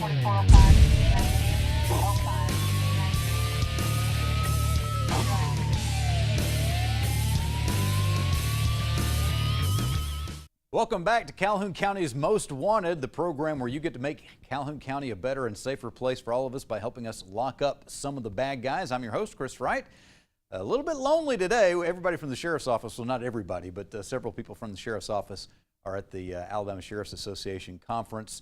Welcome back to Calhoun County's Most Wanted, the program where you get to make Calhoun County a better and safer place for all of us by helping us lock up some of the bad guys. I'm your host, Chris Wright. A little bit lonely today. Everybody from the Sheriff's Office, well, not everybody, but several people from the Sheriff's Office are at the Alabama Sheriff's Association conference,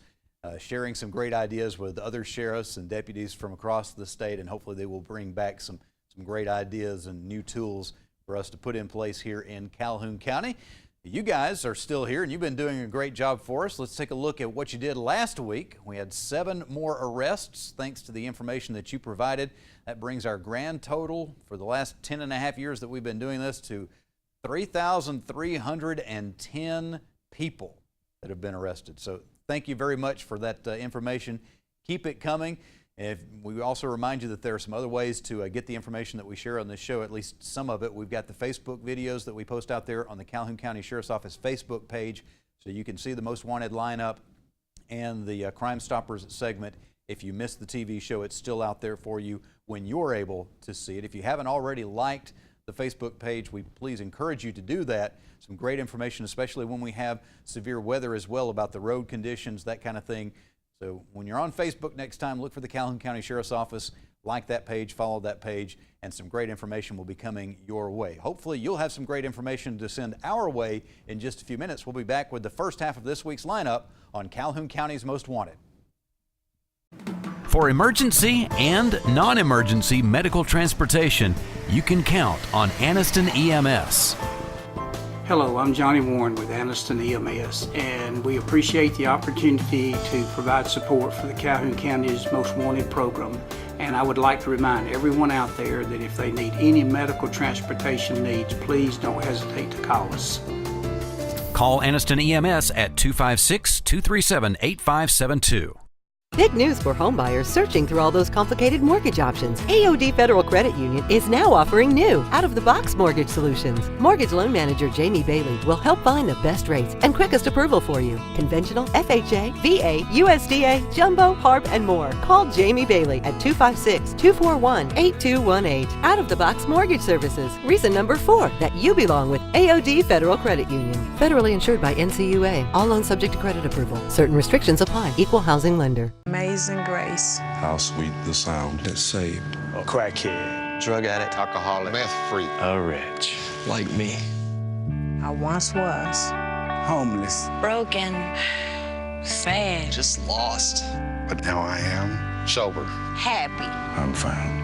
sharing some great ideas with other sheriffs and deputies from across the state, and hopefully they will bring back some great ideas and new tools for us to put in place here in Calhoun County. You guys are still here and you've been doing a great job for us. Let's take a look at what you did last week. We had 7 more arrests thanks to the information that you provided. That brings our grand total for the last 10 and a half years that we've been doing this to 3,310 people that have been arrested. So thank you very much for that information. Keep it coming. We also remind you that there are some other ways to get the information that we share on this show, at least some of it. We've got the Facebook videos that we post out there on the Calhoun County Sheriff's Office Facebook page, so you can see the Most Wanted lineup and the Crime Stoppers segment. If you missed the TV show, it's still out there for you when you're able to see it. If you haven't already liked the Facebook page, we please encourage you to do that. Some great information, especially when we have severe weather as well, about the road conditions, that kind of thing. So when you're on Facebook next time, look for the Calhoun County Sheriff's Office, like that page, follow that page, and some great information will be coming your way. Hopefully you'll have some great information to send our way in just a few minutes. We'll be back with the first half of this week's lineup on Calhoun County's Most Wanted. For emergency and non-emergency medical transportation, you can count on Anniston EMS. Hello, I'm Johnny Warren with Anniston EMS, and we appreciate the opportunity to provide support for the Calhoun County's Most Wanted program. And I would like to remind everyone out there that if they need any medical transportation needs, please don't hesitate to call us. Call Anniston EMS at 256-237-8572. Big news for homebuyers searching through all those complicated mortgage options. AOD Federal Credit Union is now offering new, out-of-the-box mortgage solutions. Mortgage loan manager Jamie Bailey will help find the best rates and quickest approval for you. Conventional, FHA, VA, USDA, Jumbo, HARP, and more. Call Jamie Bailey at 256-241-8218. Out-of-the-box mortgage services. Reason number 4 that you belong with AOD Federal Credit Union. Federally insured by NCUA. All loans subject to credit approval. Certain restrictions apply. Equal housing lender. Amazing Grace. How sweet the sound that saved a crackhead, drug addict, alcoholic, meth freak, a wretch like me. I once was homeless, broken, sad, just lost. But now I am sober, happy. I'm found.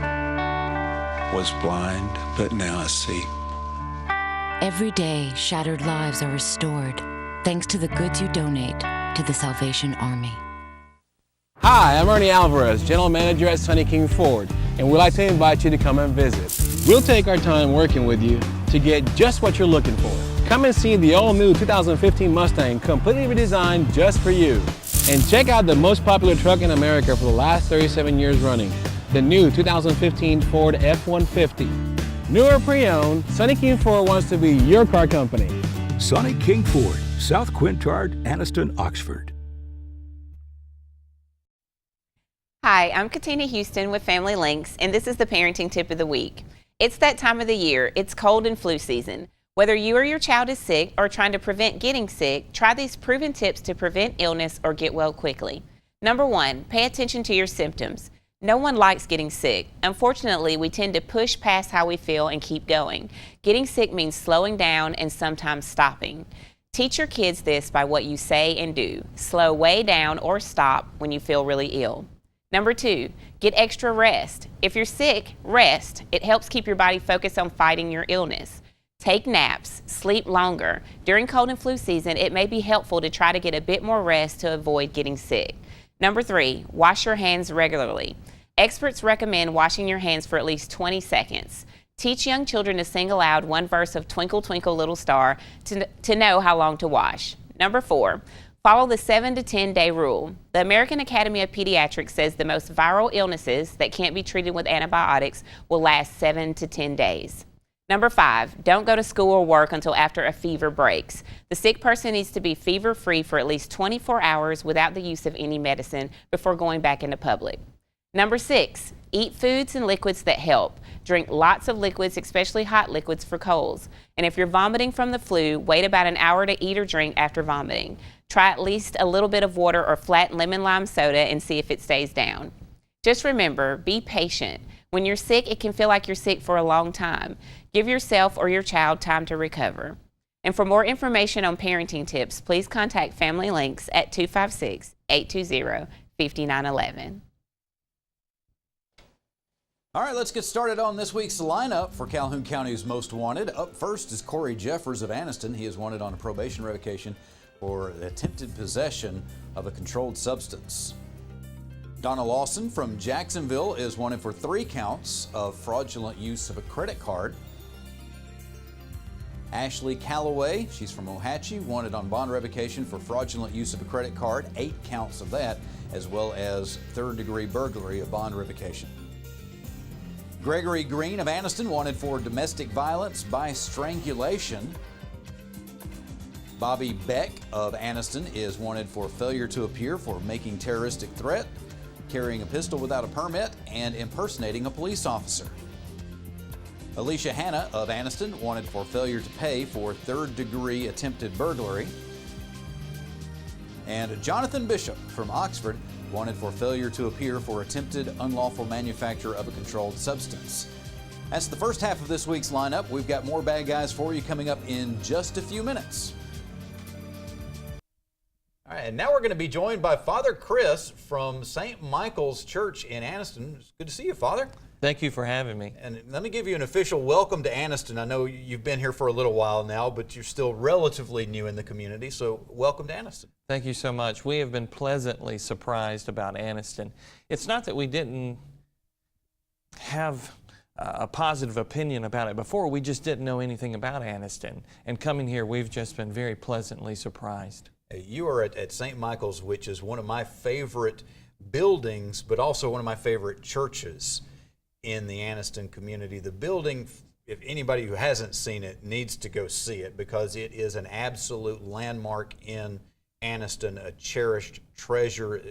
Was blind, but now I see. Every day, shattered lives are restored thanks to the goods you donate to the Salvation Army. Hi, I'm Ernie Alvarez, General Manager at Sonny King Ford, and we'd like to invite you to come and visit. We'll take our time working with you to get just what you're looking for. Come and see the all-new 2015 Mustang, completely redesigned just for you. And check out the most popular truck in America for the last 37 years running, the new 2015 Ford F-150. New or pre-owned, Sonny King Ford wants to be your car company. Sonny King Ford, South Quintard, Anniston, Oxford. Hi, I'm Katina Houston with Family Links, and this is the Parenting Tip of the Week. It's that time of the year. It's cold and flu season. Whether you or your child is sick or trying to prevent getting sick, try these proven tips to prevent illness or get well quickly. Number 1, pay attention to your symptoms. No one likes getting sick. Unfortunately, we tend to push past how we feel and keep going. Getting sick means slowing down and sometimes stopping. Teach your kids this by what you say and do. Slow way down or stop when you feel really ill. Number 2, get extra rest. If you're sick, rest. It helps keep your body focused on fighting your illness. Take naps, sleep longer. During cold and flu season, it may be helpful to try to get a bit more rest to avoid getting sick. Number 3, wash your hands regularly. Experts recommend washing your hands for at least 20 seconds. Teach young children to sing aloud one verse of Twinkle, Twinkle, Little Star to know how long to wash. Number 4, follow the 7 to 10 day rule. The American Academy of Pediatrics says the most viral illnesses that can't be treated with antibiotics will last 7 to 10 days. Number 5, don't go to school or work until after a fever breaks. The sick person needs to be fever-free for at least 24 hours without the use of any medicine before going back into public. Number 6, eat foods and liquids that help. Drink lots of liquids, especially hot liquids for colds. And if you're vomiting from the flu, wait about an hour to eat or drink after vomiting. Try at least a little bit of water or flat lemon lime soda and see if it stays down. Just remember, be patient. When you're sick, it can feel like you're sick for a long time. Give yourself or your child time to recover. And for more information on parenting tips, please contact Family Links at 256-820-5911. All right, let's get started on this week's lineup for Calhoun County's Most Wanted. Up first is Corey Jeffers of Anniston. He is wanted on a probation revocation for attempted possession of a controlled substance. Donna Lawson from Jacksonville is wanted for 3 counts of fraudulent use of a credit card. Ashley Calloway, she's from Ohatchee, wanted on bond revocation for fraudulent use of a credit card, 8 counts of that, as well as third-degree burglary of bond revocation. Gregory Green of Anniston wanted for domestic violence by strangulation. Bobby Beck of Anniston is wanted for failure to appear for making terroristic threat, carrying a pistol without a permit, and impersonating a police officer. Alicia Hanna of Anniston wanted for failure to pay for third-degree attempted burglary. And Jonathan Bishop from Oxford wanted for failure to appear for attempted unlawful manufacture of a controlled substance. That's the first half of this week's lineup. We've got more bad guys for you coming up in just a few minutes. All right, and now we're going to be joined by Father Chris from St. Michael's Church in Anniston. It's good to see you, Father. Thank you for having me. And let me give you an official welcome to Anniston. I know you've been here for a little while now, but you're still relatively new in the community, so welcome to Anniston. Thank you so much. We have been pleasantly surprised about Anniston. It's not that we didn't have a positive opinion about it before, we just didn't know anything about Anniston. And coming here, we've just been very pleasantly surprised. You are at St. Michael's, which is one of my favorite buildings, but also one of my favorite churches in the Anniston community. The building, if anybody who hasn't seen it needs to go see it, because it is an absolute landmark in Anniston, a cherished treasure.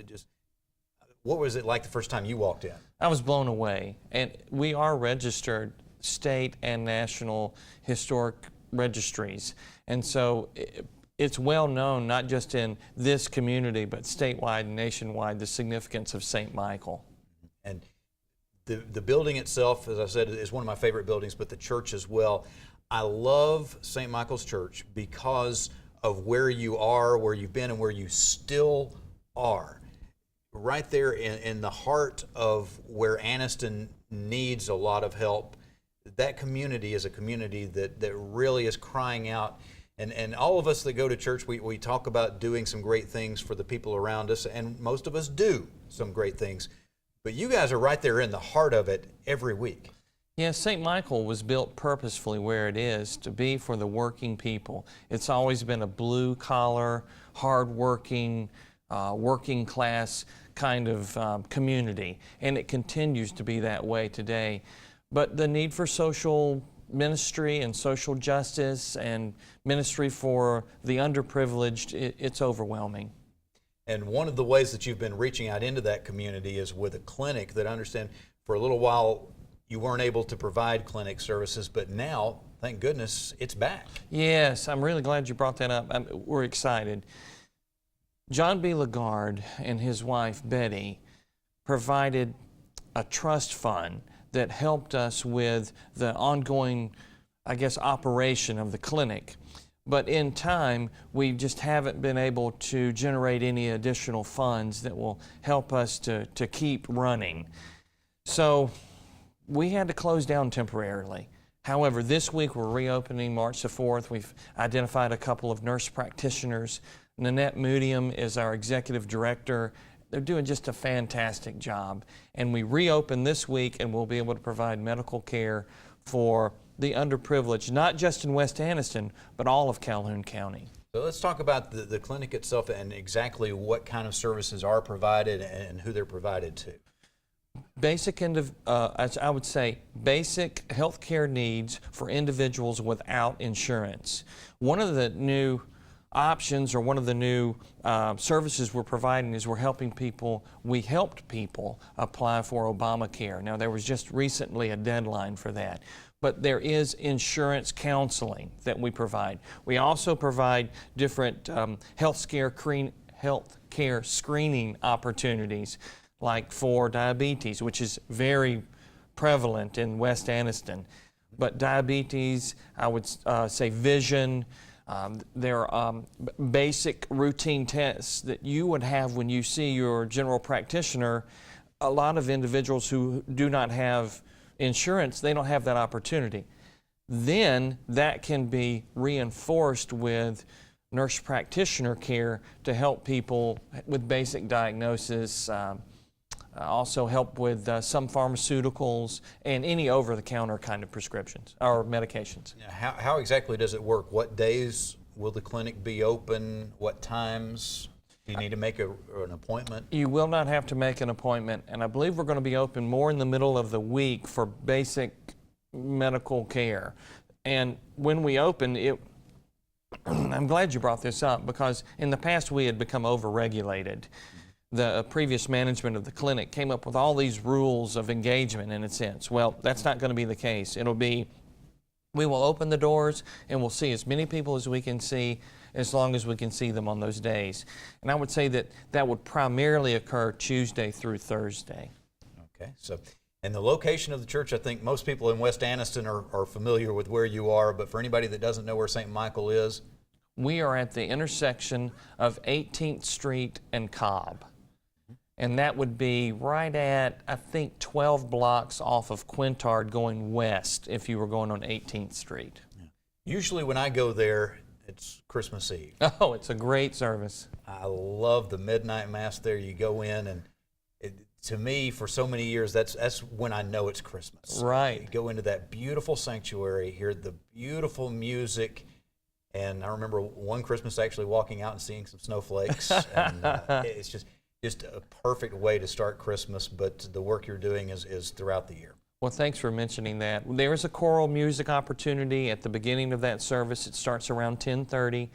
What was it like the first time you walked in? I was blown away. And we are registered state and national historic registries. And so it's well known, not just in this community, but statewide and nationwide, the significance of St. Michael. And the building itself, as I said, is one of my favorite buildings, but the church as well. I love St. Michael's Church because of where you are, where you've been, and where you still are. Right there in the heart of where Anniston needs a lot of help. That community is a community that really is crying out. And all of us that go to church, we talk about doing some great things for the people around us, and most of us do some great things. But you guys are right there in the heart of it every week. Yes, St. Michael was built purposefully where it is to be for the working people. It's always been a blue-collar, hard-working, working-class kind of community, and it continues to be that way today. But the need for social ministry and social justice and ministry for the underprivileged, it's overwhelming. And one of the ways that you've been reaching out into that community is with a clinic that I understand for a little while you weren't able to provide clinic services, but now, thank goodness, it's back. Yes, I'm really glad you brought that up. We're excited. John B. Lagarde and his wife, Betty, provided a trust fund that helped us with the ongoing, operation of the clinic. But in time, we just haven't been able to generate any additional funds that will help us to keep running. So we had to close down temporarily. However, this week we're reopening March the 4th. We've identified a couple of nurse practitioners. Nanette Moodium is our executive director. They're doing just a fantastic job. And we reopen this week, and we'll be able to provide medical care for the underprivileged, not just in West Anniston, but all of Calhoun County. So let's talk about the clinic itself and exactly what kind of services are provided and who they're provided to. basic, I would say, basic health care needs for individuals without insurance. One of the new options, or one of the new services we're providing, is we helped people apply for Obamacare. Now, there was just recently a deadline for that, but there is insurance counseling that we provide. We also provide different health care screening opportunities, like for diabetes, which is very prevalent in West Anniston. But diabetes, I would say vision, there are basic routine tests that you would have when you see your general practitioner. A lot of individuals who do not have insurance, they don't have that opportunity. Then that can be reinforced with nurse practitioner care to help people with basic diagnosis, also help with some pharmaceuticals and any over-the-counter kind of prescriptions or medications. Now, how exactly does it work? What days will the clinic be open? What times? Do you need to make an appointment? You will not have to make an appointment, and I believe we're going to be open more in the middle of the week for basic medical care. And when we open, I'm glad you brought this up, because in the past we had become over-regulated. The previous management of the clinic came up with all these rules of engagement, in a sense. Well, that's not going to be the case. It'll be, we will open the doors and we'll see as many people as we can see, as long as we can see them on those days. And I would say that that would primarily occur Tuesday through Thursday. Okay, so, and the location of the church, I think most people in West Anniston are familiar with where you are, but for anybody that doesn't know where St. Michael is? We are at the intersection of 18th Street and Cobb. And that would be right at, I think, 12 blocks off of Quintard going west if you were going on 18th Street. Yeah. Usually when I go there, it's Christmas Eve. Oh, it's a great service. I love the midnight mass there. You go in, and to me, for so many years, that's when I know it's Christmas. Right. You go into that beautiful sanctuary, hear the beautiful music, and I remember one Christmas actually walking out and seeing some snowflakes. And it's just a perfect way to start Christmas, but the work you're doing is throughout the year. Well, thanks for mentioning that. There is a choral music opportunity at the beginning of that service. It starts around 10:30,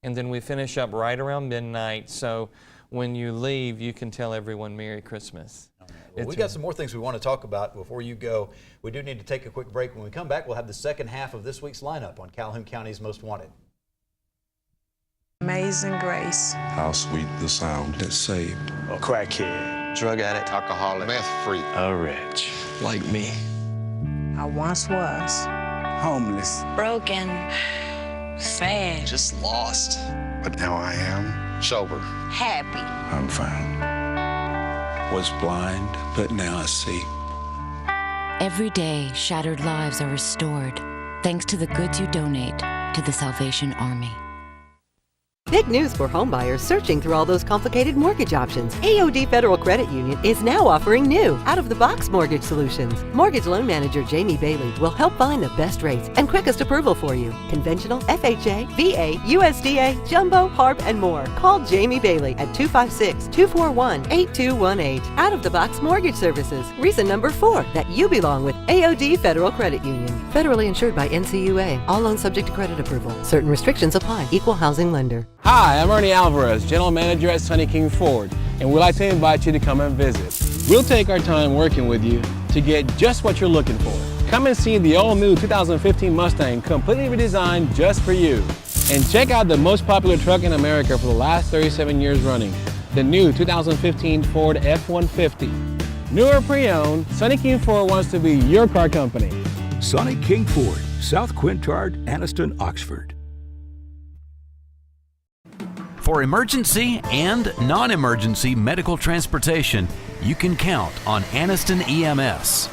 and then we finish up right around midnight. So when you leave, you can tell everyone Merry Christmas. Well, we got some more things we want to talk about before you go. We do need to take a quick break. When we come back, we'll have the second half of this week's lineup on Calhoun County's Most Wanted. Amazing grace. How sweet the sound that saved A crackhead, drug addict, alcoholic, meth freak, a wretch like me. I once was. homeless, broken, sad, Just lost. but now I am. Sober. happy. I'm found. Was blind, but now I see. Every day, shattered lives are restored thanks to the goods you donate to the Salvation Army. Big news for homebuyers searching through all those complicated mortgage options. AOD Federal Credit Union is now offering new, out-of-the-box mortgage solutions. Mortgage loan manager Jamie Bailey will help find the best rates and quickest approval for you. Conventional, FHA, VA, USDA, jumbo, HARP, and more. Call Jamie Bailey at 256-241-8218. Out-of-the-box mortgage services. Reason number 4 that you belong with AOD Federal Credit Union. Federally insured by NCUA. All loans subject to credit approval. Certain restrictions apply. Equal housing lender. Hi, I'm Ernie Alvarez, General Manager at Sunny King Ford, and we'd like to invite you to come and visit. We'll take our time working with you to get just what you're looking for. Come and see the all-new 2015 Mustang, completely redesigned just for you. And check out the most popular truck in America for the last 37 years running, the new 2015 Ford F-150. New or pre-owned, Sunny King Ford wants to be your car company. Sunny King Ford, South Quintard, Anniston, Oxford. For emergency and non-emergency medical transportation, you can count on Anniston EMS.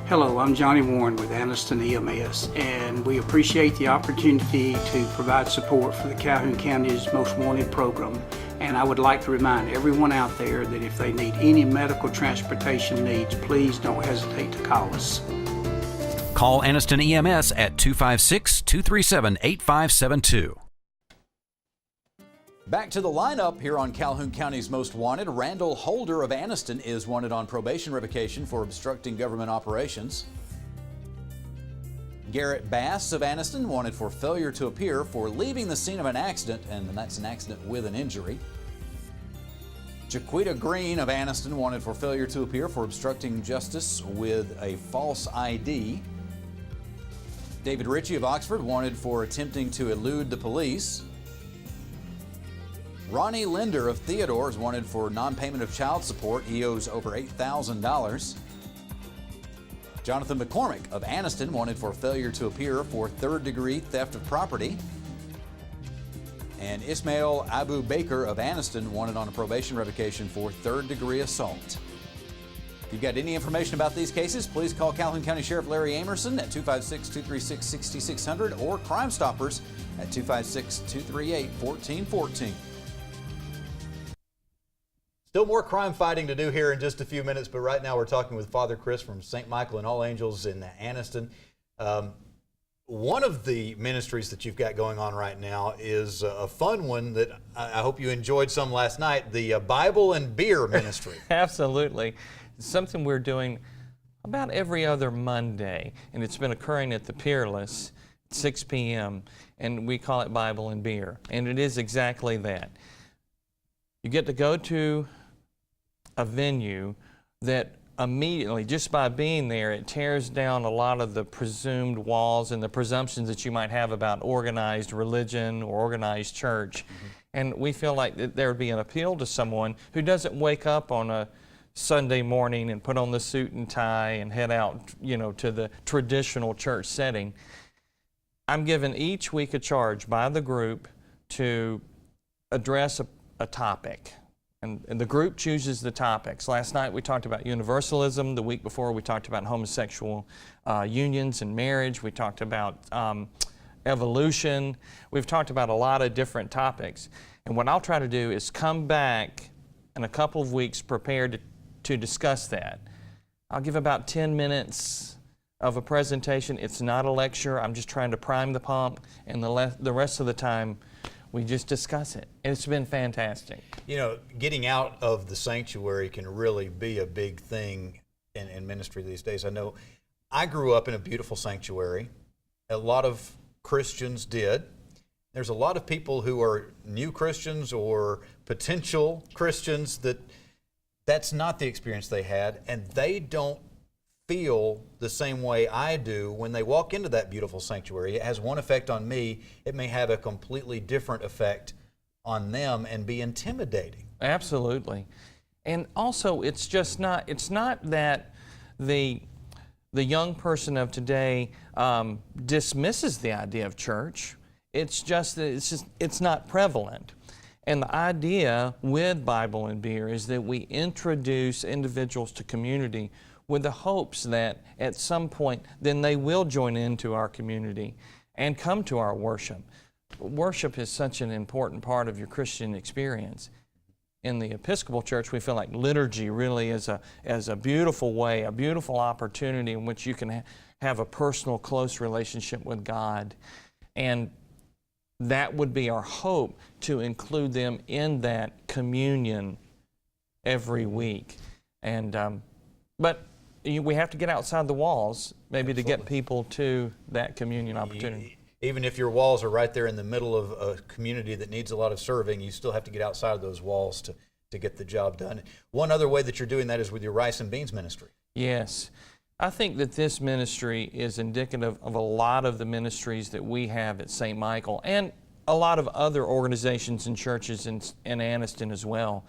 Hello, I'm Johnny Warren with Anniston EMS, and we appreciate the opportunity to provide support for the Calhoun County's Most Wanted program. And I would like to remind everyone out there that if they need any medical transportation needs, please don't hesitate to call us. Call Anniston EMS at 256-237-8572. Back to the lineup here on Calhoun County's Most Wanted. Randall Holder of Anniston is wanted on probation revocation for obstructing government operations. Garrett Bass of Anniston wanted for failure to appear for leaving the scene of an accident, and that's an accident with an injury. Jaquita Green of Anniston wanted for failure to appear for obstructing justice with a false ID. David Ritchie of Oxford wanted for attempting to elude the police. Ronnie Linder of Theodore is wanted for non-payment of child support. He owes over $8,000. Jonathan McCormick of Anniston wanted for failure to appear for third-degree theft of property. And Ismail Abu Baker of Anniston wanted on a probation revocation for third-degree assault. If you've got any information about these cases, please call Calhoun County Sheriff Larry Amerson at 256-236-6600 or Crime Stoppers at 256-238-1414. Still more crime fighting to do here in just a few minutes, but right now we're talking with Father Chris from St. Michael and All Angels in Anniston. One of the ministries that you've got going on right now is a fun one that I hope you enjoyed some last night, the Bible and Beer ministry. Absolutely. It's something we're doing about every other Monday, and it's been occurring at the Peerless at 6 p.m., and we call it Bible and Beer, and it is exactly that. You get to go to a venue that immediately, just by being there, it tears down a lot of the presumed walls and the presumptions that you might have about organized religion or organized church. Mm-hmm. And we feel like there would be an appeal to someone who doesn't wake up on a Sunday morning and put on the suit and tie and head out, to the traditional church setting. I'm given each week a charge by the group to address a topic. And the group chooses the topics. Last night we talked about universalism. The week before we talked about homosexual unions and marriage. We talked about evolution. We've talked about a lot of different topics. And what I'll try to do is come back in a couple of weeks prepared to discuss that. I'll give about 10 minutes of a presentation. It's not a lecture. I'm just trying to prime the pump, and the rest of the time we just discuss it. It's been fantastic. Getting out of the sanctuary can really be a big thing in ministry these days. I know I grew up in a beautiful sanctuary. A lot of Christians did. There's a lot of people who are new Christians or potential Christians that's not the experience they had, and they don't feel the same way I do when they walk into that beautiful sanctuary. It has one effect on me. It may have a completely different effect on them and be intimidating. Absolutely. And also, it's not that the young person of today dismisses the idea of church. It's just that it's not prevalent. And the idea with Bible and Beer is that we introduce individuals to community with the hopes that at some point then they will join into our community and come to our worship. Worship is such an important part of your Christian experience. In the Episcopal Church, we feel like liturgy really is a beautiful way, a beautiful opportunity in which you can have a personal, close relationship with God. And that would be our hope, to include them in that communion every week. And but we have to get outside the walls, maybe, to get people to that communion opportunity. Even if your walls are right there in the middle of a community that needs a lot of serving, you still have to get outside of those walls to get the job done. One other way that you're doing that is with your rice and beans ministry. Yes. I think that this ministry is indicative of a lot of the ministries that we have at St. Michael and a lot of other organizations and churches in Anniston as well.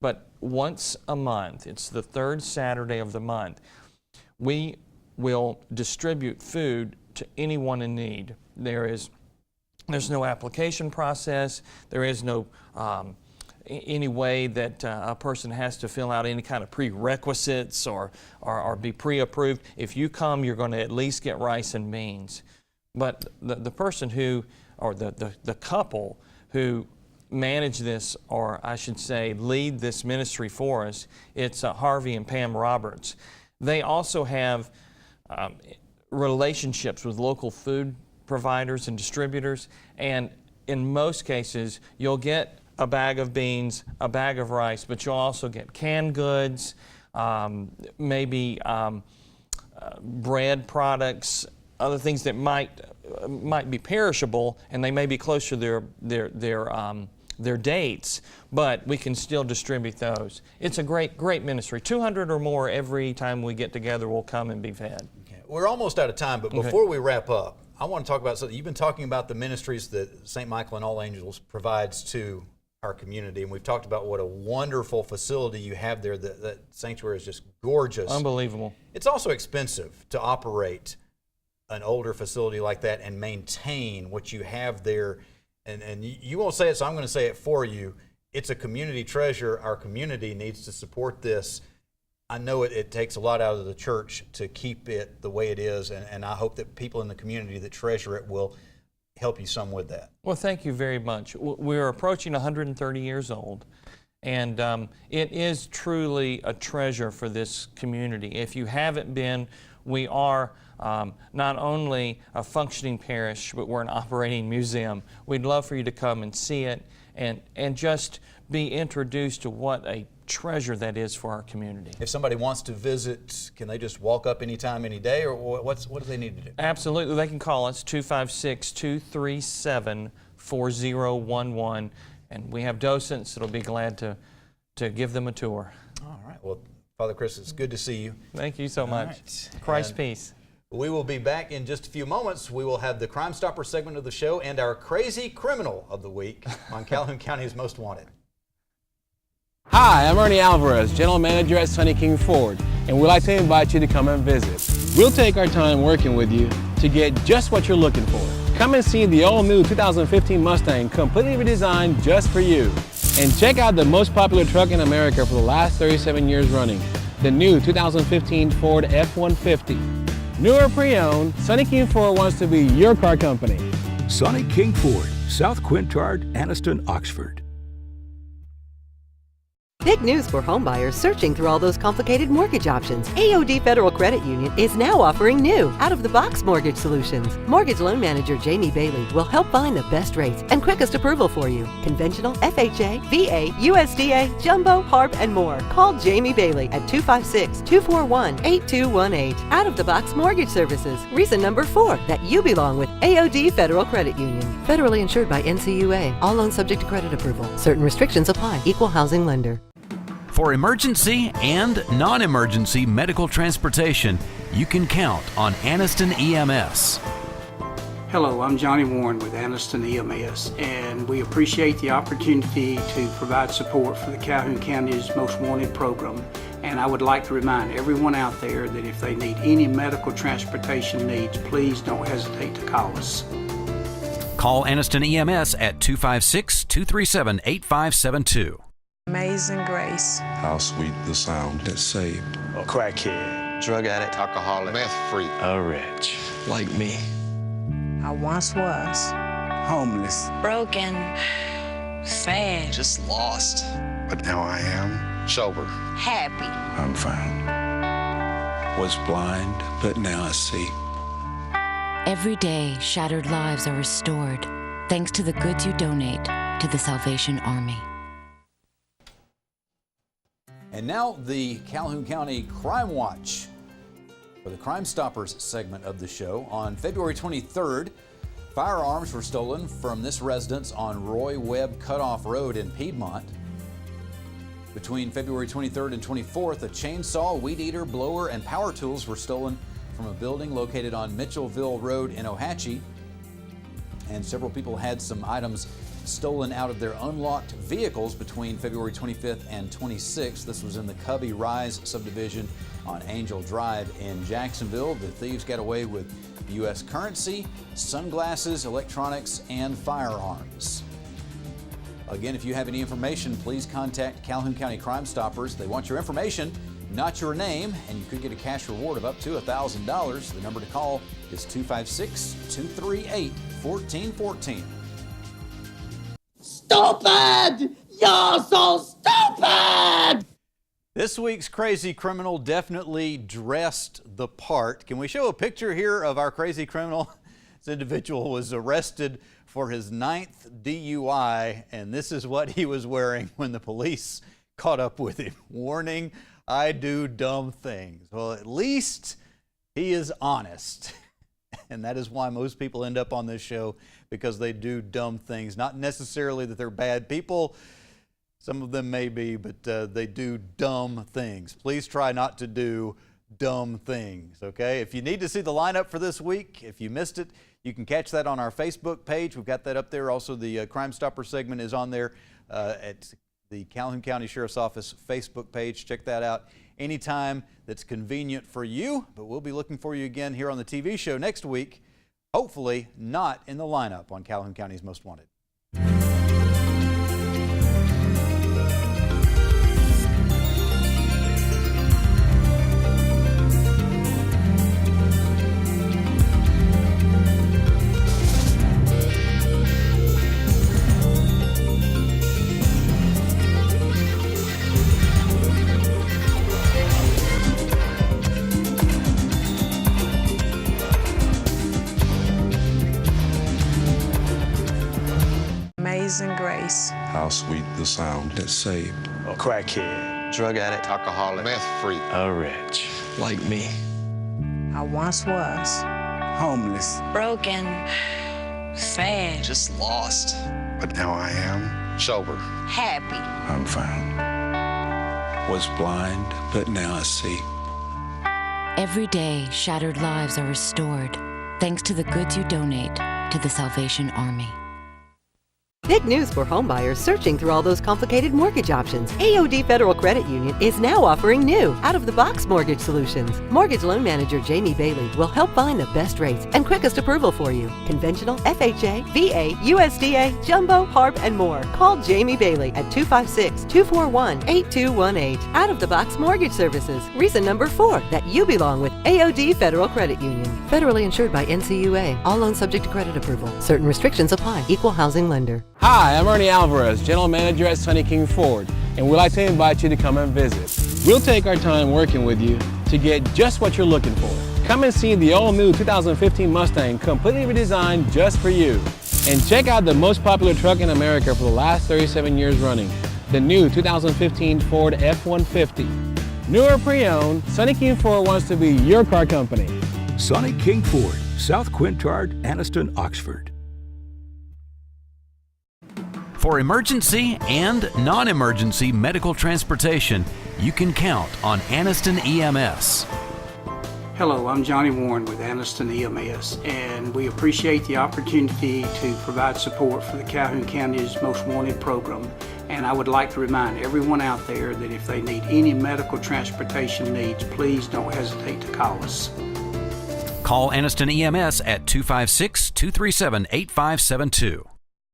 But once a month, it's the third Saturday of the month, we will distribute food to anyone in need. There's no application process. There is no any way that a person has to fill out any kind of prerequisites or be pre-approved. If you come, you're going to at least get rice and beans. But the person who, or the couple who manage this, or I should say lead this ministry for us, it's Harvey and Pam Roberts. They also have relationships with local food providers and distributors, and in most cases you'll get a bag of beans, a bag of rice, but you'll also get canned goods, maybe bread products, other things that might be perishable, and they may be close to their dates, but we can still distribute those. It's a great ministry. 200 or more every time we get together will come and be fed. Okay. We're almost out of time, but before we wrap up, I want to talk about something. You've been talking about the ministries that St. Michael and All Angels provides to our community, and we've talked about what a wonderful facility you have there. That sanctuary is just gorgeous. Unbelievable. It's also expensive to operate an older facility like that and maintain what you have there. And you won't say it, so I'm going to say it for you. It's a community treasure. Our community needs to support this. I know it takes a lot out of the church to keep it the way it is, and I hope that people in the community that treasure it will help you some with that. Well, thank you very much. We're approaching 130 years old, and it is truly a treasure for this community. If you haven't been, we are not only a functioning parish, but we're an operating museum. We'd love for you to come and see it and just be introduced to what a treasure that is for our community. If somebody wants to visit, can they just walk up anytime, any day, or what do they need to do? Absolutely. They can call us 256-237-4011, and we have docents that'll be glad to give them a tour. All right. Well, Father Chris, it's good to see you. Thank you so much. Right. Christ peace. We will be back in just a few moments. We will have the Crime Stopper segment of the show and our crazy criminal of the week on Calhoun County's Most Wanted. Hi, I'm Ernie Alvarez, General Manager at Sunny King Ford, and we'd like to invite you to come and visit. We'll take our time working with you to get just what you're looking for. Come and see the all-new 2015 Mustang, completely redesigned just for you. And check out the most popular truck in America for the last 37 years running, the new 2015 Ford F-150. New or pre-owned, Sunny King Ford wants to be your car company. Sunny King Ford, South Quintard, Anniston, Oxford. Big news for homebuyers searching through all those complicated mortgage options. AOD Federal Credit Union is now offering new, out-of-the-box mortgage solutions. Mortgage loan manager Jamie Bailey will help find the best rates and quickest approval for you. Conventional, FHA, VA, USDA, Jumbo, HARP, and more. Call Jamie Bailey at 256-241-8218. Out-of-the-box mortgage services. Reason number 4 that you belong with AOD Federal Credit Union. Federally insured by NCUA. All loans subject to credit approval. Certain restrictions apply. Equal housing lender. For emergency and non-emergency medical transportation, you can count on Anniston EMS. Hello, I'm Johnny Warren with Anniston EMS, and we appreciate the opportunity to provide support for the Calhoun County's Most Wanted program. And I would like to remind everyone out there that if they need any medical transportation needs, please don't hesitate to call us. Call Anniston EMS at 256-237-8572. Amazing grace. How sweet the sound that saved A crackhead, drug addict, alcoholic, meth freak, a wretch like me. I once was. Homeless, Broken. Sad. just lost, but now I am. sober. Happy. I'm found. Was blind, but now I see. Every day, shattered lives are restored thanks to the goods you donate to the Salvation Army. And now the Calhoun County Crime Watch for the Crime Stoppers segment of the show. On February 23rd, firearms were stolen from this residence on Roy Webb Cutoff Road in Piedmont. Between February 23rd and 24th, a chainsaw, weed eater, blower, and power tools were stolen from a building located on Mitchellville Road in Ohatchee. And several people had some items stolen out of their unlocked vehicles between February 25th and 26th. This was in the Cubby Rise subdivision on Angel Drive in Jacksonville. The thieves got away with U.S. currency, sunglasses, electronics, and firearms. Again, if you have any information, please contact Calhoun County Crime Stoppers. They want your information, not your name, and you could get a cash reward of up to $1,000. The number to call is 256-238-1414. Stupid! You're so stupid! This week's crazy criminal definitely dressed the part. Can we show a picture here of our crazy criminal? This individual was arrested for his 9th DUI, and this is what he was wearing when the police caught up with him. Warning, I do dumb things. Well, at least he is honest. And that is why most people end up on this show, because they do dumb things. Not necessarily that they're bad people. Some of them may be, but they do dumb things. Please try not to do dumb things, okay? If you need to see the lineup for this week, if you missed it, you can catch that on our Facebook page. We've got that up there. Also, the Crime Stopper segment is on there at the Calhoun County Sheriff's Office Facebook page. Check that out anytime that's convenient for you. But we'll be looking for you again here on the TV show next week, hopefully not in the lineup on Calhoun County's Most Wanted. Amazing grace. How sweet the sound that saved a crackhead, Drug addict, alcoholic, meth freak, a wretch like me. I once was. Homeless, Broken. Sad. just lost. But now I am sober. Happy. I'm found. Was blind, but now I see. Every day, shattered lives are restored thanks to the goods you donate to the Salvation Army. Big news for homebuyers searching through all those complicated mortgage options. AOD Federal Credit Union is now offering new, out-of-the-box mortgage solutions. Mortgage loan manager Jamie Bailey will help find the best rates and quickest approval for you. Conventional, FHA, VA, USDA, Jumbo, HARP, and more. Call Jamie Bailey at 256-241-8218. Out-of-the-box mortgage services. Reason number 4 that you belong with AOD Federal Credit Union. Federally insured by NCUA. All loans subject to credit approval. Certain restrictions apply. Equal housing lender. Hi, I'm Ernie Alvarez, General Manager at Sunny King Ford, and we'd like to invite you to come and visit. We'll take our time working with you to get just what you're looking for. Come and see the all-new 2015 Mustang, completely redesigned just for you. And check out the most popular truck in America for the last 37 years running, the new 2015 Ford F-150. New or pre-owned, Sunny King Ford wants to be your car company. Sunny King Ford, South Quintard, Anniston, Oxford. For emergency and non-emergency medical transportation, you can count on Anniston EMS. Hello, I'm Johnny Warren with Anniston EMS, and we appreciate the opportunity to provide support for the Calhoun County's Most Wanted program. And I would like to remind everyone out there that if they need any medical transportation needs, please don't hesitate to call us. Call Anniston EMS at 256-237-8572.